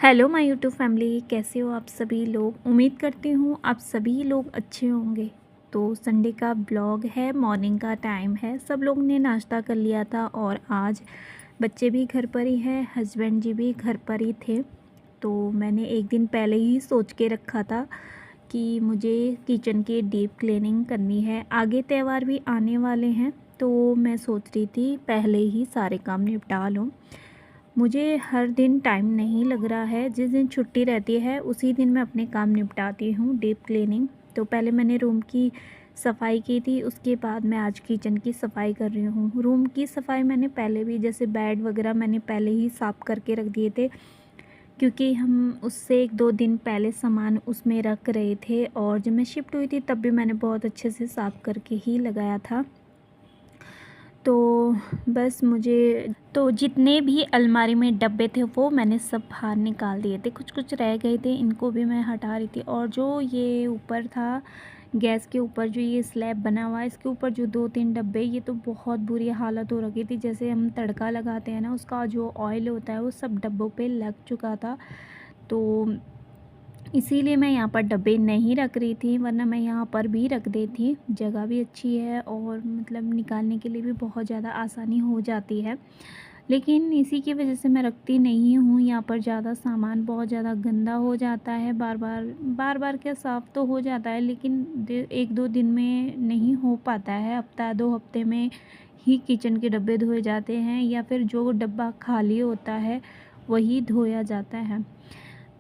Hello my YouTube family, कैसे हो आप सभी लोग। उम्मीद करती हूँ आप सभी लोग अच्छे होंगे। तो संडे का ब्लॉग है, मॉर्निंग का टाइम है, सब लोग ने नाश्ता कर लिया था और आज बच्चे भी घर पर ही हैं, हस्बैंड जी भी घर पर ही थे। तो मैंने एक दिन पहले ही सोच के रखा था कि मुझे किचन की डीप क्लीनिंग करनी है। आगे त्यौहार भी आने वाले हैं तो मैं सोच रही थी पहले ही सारे काम निपटा लूँ। मुझे हर दिन टाइम नहीं लग रहा है, जिस दिन छुट्टी रहती है उसी दिन मैं अपने काम निपटाती हूँ डीप क्लीनिंग। तो पहले मैंने रूम की सफाई की थी, उसके बाद मैं आज किचन की सफाई कर रही हूँ। रूम की सफाई मैंने पहले भी, जैसे बेड वगैरह मैंने पहले ही साफ़ करके रख दिए थे, क्योंकि हम उससे 1-2 दिन पहले सामान उसमें रख रहे थे और जब मैं शिफ्ट हुई थी तब भी मैंने बहुत अच्छे से साफ़ करके ही लगाया था। तो बस मुझे तो जितने भी अलमारी में डब्बे थे वो मैंने सब बाहर निकाल दिए थे, कुछ कुछ रह गए थे, इनको भी मैं हटा रही थी। और जो ये ऊपर था गैस के ऊपर, जो ये स्लैब बना हुआ है, इसके ऊपर जो 2-3 डब्बे, ये तो बहुत बुरी हालत हो रखी थी। जैसे हम तड़का लगाते हैं ना, उसका जो ऑयल होता है वो सब डब्बों पे लग चुका था। तो इसीलिए मैं यहाँ पर डब्बे नहीं रख रही थी, वरना मैं यहाँ पर भी रख देती। जगह भी अच्छी है और मतलब निकालने के लिए भी बहुत ज़्यादा आसानी हो जाती है, लेकिन इसी की वजह से मैं रखती नहीं हूँ। यहाँ पर ज़्यादा सामान बहुत ज़्यादा गंदा हो जाता है, बार बार क्या साफ़ तो हो जाता है, लेकिन 1-2 दिन में नहीं हो पाता है। हफ्ता 2 हफ्ते में ही किचन के डब्बे धोए जाते हैं, या फिर जो डब्बा खाली होता है वही धोया जाता है।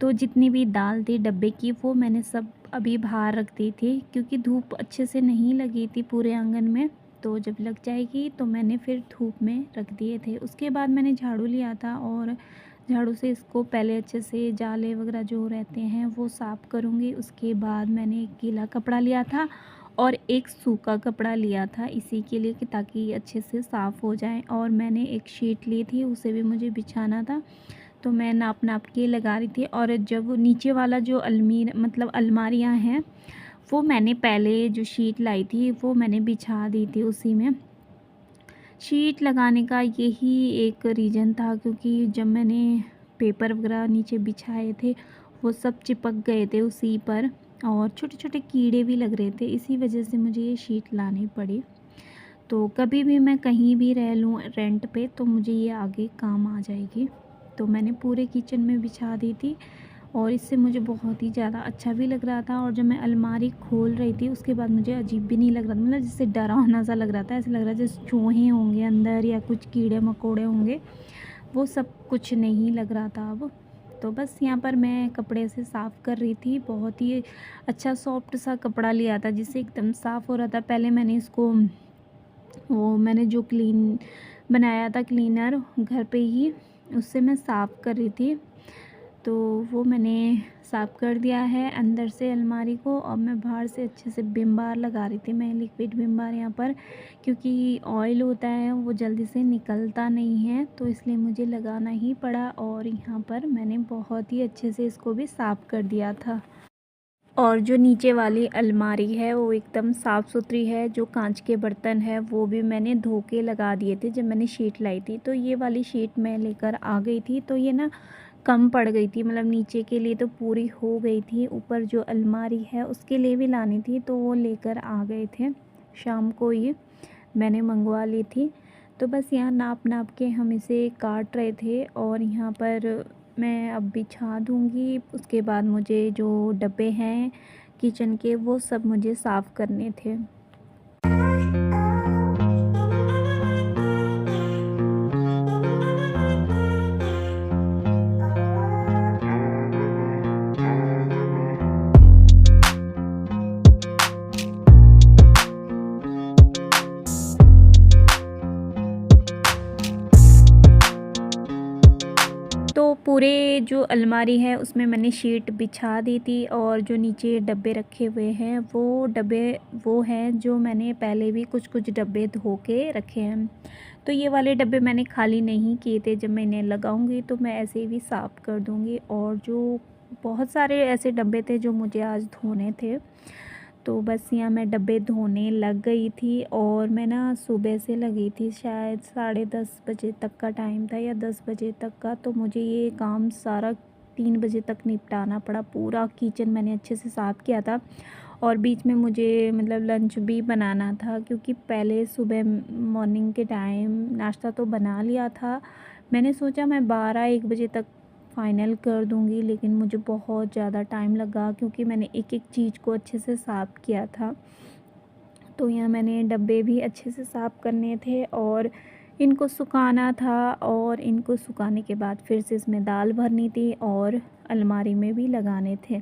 तो जितनी भी दाल थी डब्बे की वो मैंने सब अभी बाहर रख दी थी, क्योंकि धूप अच्छे से नहीं लगी थी पूरे आंगन में। तो जब लग जाएगी तो मैंने फिर धूप में रख दिए थे। उसके बाद मैंने झाड़ू लिया था और झाड़ू से इसको पहले अच्छे से जाले वगैरह जो रहते हैं वो साफ़ करूँगी। उसके बाद मैंने एक गीला कपड़ा लिया था और एक सूखा कपड़ा लिया था इसी के लिए, कि ताकि ये अच्छे से साफ़ हो जाए। और मैंने एक शीट ली थी, उसे भी मुझे बिछाना था, तो मैं नाप नाप के लगा रही थी। और जब नीचे वाला जो अलमारियाँ हैं, वो मैंने पहले जो शीट लाई थी वो मैंने बिछा दी थी उसी में। शीट लगाने का यही एक रीज़न था, क्योंकि जब मैंने पेपर वगैरह नीचे बिछाए थे वो सब चिपक गए थे उसी पर, और छोटे छोटे कीड़े भी लग रहे थे, इसी वजह से मुझे ये शीट लानी पड़ी। तो कभी भी मैं कहीं भी रह लूँ रेंट पे तो मुझे ये आगे काम आ जाएगी। तो मैंने पूरे किचन में बिछा दी थी और इससे मुझे बहुत ही ज़्यादा अच्छा भी लग रहा था। और जब मैं अलमारी खोल रही थी उसके बाद मुझे अजीब भी नहीं लग रहा था, मतलब जैसे डरावना सा लग रहा था। ऐसा लग रहा था जैसे चूहे होंगे अंदर या कुछ कीड़े मकोड़े होंगे, वो सब कुछ नहीं लग रहा था अब। तो बस यहाँ पर मैं कपड़े से साफ़ कर रही थी। बहुत ही अच्छा सॉफ्ट सा कपड़ा लिया था जिससे एकदम साफ़ हो रहा था। पहले मैंने इसको, वो मैंने जो बनाया था क्लीनर घर पे ही, उससे मैं साफ़ कर रही थी। तो वो मैंने साफ़ कर दिया है अंदर से अलमारी को। और मैं बाहर से अच्छे से विम बार लगा रही थी, मैं लिक्विड विम बार यहाँ पर, क्योंकि ऑयल होता है वो जल्दी से निकलता नहीं है, तो इसलिए मुझे लगाना ही पड़ा। और यहाँ पर मैंने बहुत ही अच्छे से इसको भी साफ़ कर दिया था। और जो नीचे वाली अलमारी है वो एकदम साफ़ सुथरी है। जो कांच के बर्तन है वो भी मैंने धो के लगा दिए थे जब मैंने शीट लाई थी। तो ये वाली शीट मैं लेकर आ गई थी, तो ये ना कम पड़ गई थी, मतलब नीचे के लिए तो पूरी हो गई थी, ऊपर जो अलमारी है उसके लिए भी लानी थी, तो वो लेकर आ गए थे शाम को ही मैंने मंगवा ली थी। तो बस यहाँ नाप नाप के हम इसे काट रहे थे और यहाँ पर मैं अब बिछा दूँगी। उसके बाद मुझे जो डब्बे हैं किचन के वो सब मुझे साफ़ करने थे। तो पूरे जो अलमारी है उसमें मैंने शीट बिछा दी थी, और जो नीचे डब्बे रखे हुए हैं वो डब्बे वो हैं जो मैंने पहले भी कुछ कुछ डब्बे धो के रखे हैं। तो ये वाले डब्बे मैंने खाली नहीं किए थे, जब मैं इन्हें लगाऊंगी तो मैं ऐसे ही भी साफ़ कर दूंगी। और जो बहुत सारे ऐसे डब्बे थे जो मुझे आज धोने थे, तो बस यहाँ मैं डब्बे धोने लग गई थी। और मैं ना सुबह से लगी थी, शायद 10:30 बजे तक का टाइम था या 10 बजे तक का, तो मुझे ये काम सारा 3 बजे तक निपटाना पड़ा। पूरा किचन मैंने अच्छे से साफ़ किया था और बीच में मुझे मतलब लंच भी बनाना था, क्योंकि पहले सुबह मॉर्निंग के टाइम नाश्ता तो बना लिया था। मैंने सोचा मैं 12-1 बजे तक फ़ाइनल कर दूँगी, लेकिन मुझे बहुत ज़्यादा टाइम लगा क्योंकि मैंने एक-एक चीज़ को अच्छे से साफ़ किया था। तो यहाँ मैंने डब्बे भी अच्छे से साफ़ करने थे और इनको सुखाना था, और इनको सुखाने के बाद फिर से इसमें दाल भरनी थी और अलमारी में भी लगाने थे,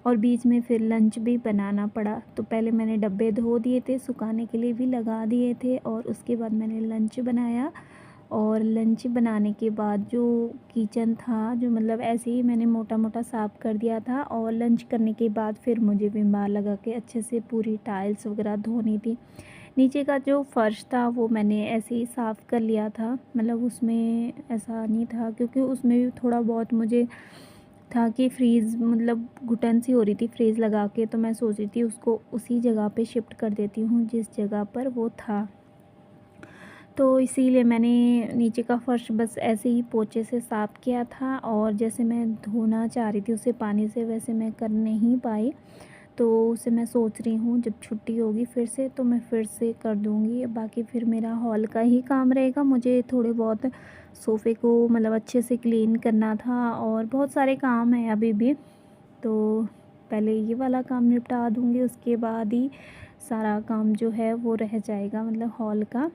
और बीच में फिर लंच भी बनाना पड़ा। तो पहले मैंने डब्बे धो दिए थे, सुखाने के लिए भी लगा दिए थे, और उसके बाद मैंने लंच बनाया। और लंच बनाने के बाद जो किचन था, जो मतलब ऐसे ही मैंने मोटा मोटा साफ़ कर दिया था, और लंच करने के बाद फिर मुझे विम बार लगा के अच्छे से पूरी टाइल्स वगैरह धोनी थी। नीचे का जो फ़र्श था वो मैंने ऐसे ही साफ़ कर लिया था, मतलब उसमें ऐसा नहीं था, क्योंकि उसमें भी थोड़ा बहुत मुझे था कि फ्रीज़ मतलब घुटन सी हो रही थी फ्रीज़ लगा के, तो मैं सोच रही थी उसको उसी जगह पे शिफ्ट कर देती हूँ जिस जगह पर वो था। तो इसीलिए मैंने नीचे का फ़र्श बस ऐसे ही पोंछे से साफ़ किया था, और जैसे मैं धोना चाह रही थी उसे पानी से, वैसे मैं कर नहीं पाई। तो उसे मैं सोच रही हूँ जब छुट्टी होगी फिर से तो मैं फिर से कर दूँगी। बाकी फिर मेरा हॉल का ही काम रहेगा। मुझे थोड़े बहुत सोफ़े को मतलब अच्छे से क्लीन करना था, और बहुत सारे काम हैं अभी भी। तो पहले ये वाला काम निपटा दूँगी, उसके बाद ही सारा काम जो है वो रह जाएगा, मतलब हॉल का।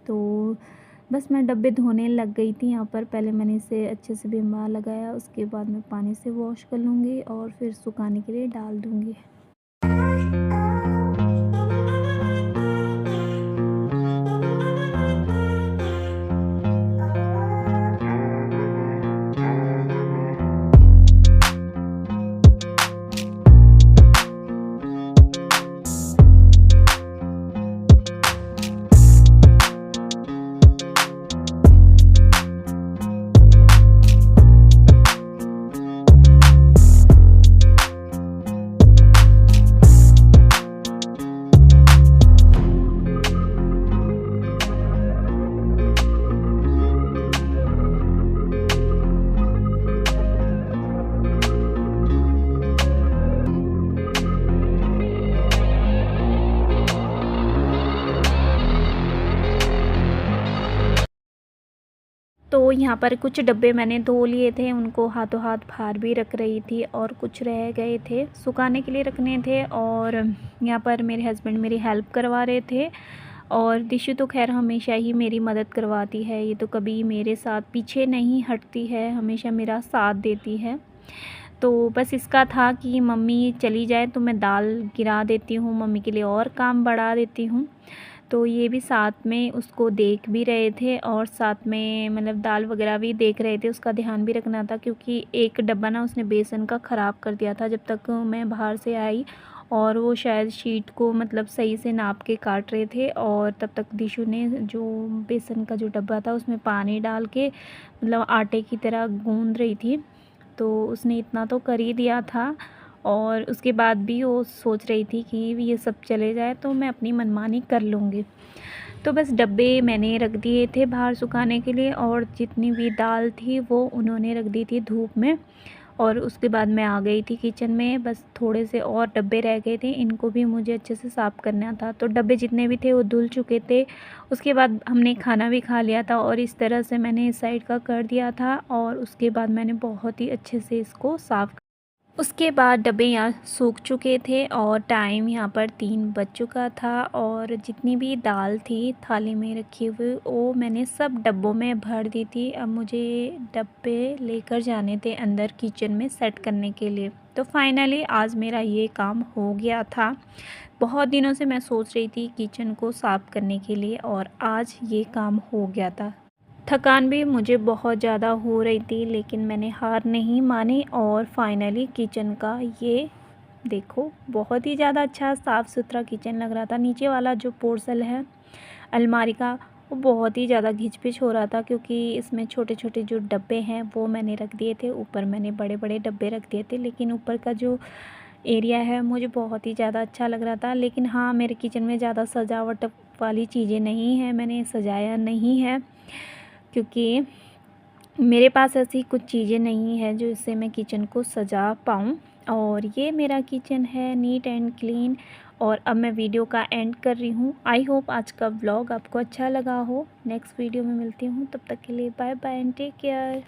तो बस मैं डब्बे धोने लग गई थी यहाँ पर। पहले मैंने इसे अच्छे से विम बार लगाया, उसके बाद मैं पानी से वॉश कर लूँगी और फिर सुखाने के लिए डाल दूँगी। तो यहाँ पर कुछ डब्बे मैंने धो लिए थे, उनको हाथों हाथ बाहर भी रख रही थी, और कुछ रह गए थे सुखाने के लिए रखने थे। और यहाँ पर मेरे हस्बैंड मेरी हेल्प करवा रहे थे, और दिशु तो खैर हमेशा ही मेरी मदद करवाती है। ये तो कभी मेरे साथ पीछे नहीं हटती है, हमेशा मेरा साथ देती है। तो बस इसका था कि मम्मी चली जाए तो मैं दाल गिरा देती हूँ, मम्मी के लिए और काम बढ़ा देती हूँ। तो ये भी साथ में उसको देख भी रहे थे, और साथ में मतलब दाल वगैरह भी देख रहे थे, उसका ध्यान भी रखना था, क्योंकि एक डब्बा ना उसने बेसन का ख़राब कर दिया था जब तक मैं बाहर से आई, और वो शायद शीट को मतलब सही से नाप के काट रहे थे, और तब तक दिशु ने जो बेसन का जो डब्बा था उसमें पानी डाल के मतलब आटे की तरह गूँध रही थी। तो उसने इतना तो कर ही दिया था, और उसके बाद भी वो सोच रही थी कि ये सब चले जाए तो मैं अपनी मनमानी कर लूँगी। तो बस डब्बे मैंने रख दिए थे बाहर सुखाने के लिए, और जितनी भी दाल थी वो उन्होंने रख दी थी धूप में। और उसके बाद मैं आ गई थी किचन में, बस थोड़े से और डब्बे रह गए थे, इनको भी मुझे अच्छे से साफ़ करना था। तो डब्बे जितने भी थे वो धुल चुके थे। उसके बाद हमने खाना भी खा लिया था, और इस तरह से मैंने इस साइड का कर दिया था, और उसके बाद मैंने बहुत ही अच्छे से इसको साफ़। उसके बाद डब्बे यहाँ सूख चुके थे, और टाइम यहाँ पर 3 बज चुका था, और जितनी भी दाल थी थाली में रखी हुई वो मैंने सब डब्बों में भर दी थी। अब मुझे डब्बे लेकर जाने थे अंदर किचन में सेट करने के लिए। तो फाइनली आज मेरा ये काम हो गया था। बहुत दिनों से मैं सोच रही थी किचन को साफ़ करने के लिए, और आज ये काम हो गया था। थकान भी मुझे बहुत ज़्यादा हो रही थी, लेकिन मैंने हार नहीं मानी, और फाइनली किचन का ये देखो बहुत ही ज़्यादा अच्छा साफ़ सुथरा किचन लग रहा था। नीचे वाला जो पोर्सल है अलमारी का वो बहुत ही ज़्यादा घिच-पिच हो रहा था, क्योंकि इसमें छोटे-छोटे जो डब्बे हैं वो मैंने रख दिए थे, ऊपर मैंने बड़े-बड़े डब्बे रख दिए थे। लेकिन ऊपर का जो एरिया है मुझे बहुत ही ज़्यादा अच्छा लग रहा था। लेकिन हाँ, मेरे किचन में ज़्यादा सजावट वाली चीज़ें नहीं हैं, मैंने सजाया नहीं है, क्योंकि मेरे पास ऐसी कुछ चीज़ें नहीं है जो इससे मैं किचन को सजा पाऊँ। और ये मेरा किचन है नीट एंड क्लीन। और अब मैं वीडियो का एंड कर रही हूँ। आई होप आज का व्लॉग आपको अच्छा लगा हो। नेक्स्ट वीडियो में मिलती हूँ, तब तक के लिए bye bye and take care.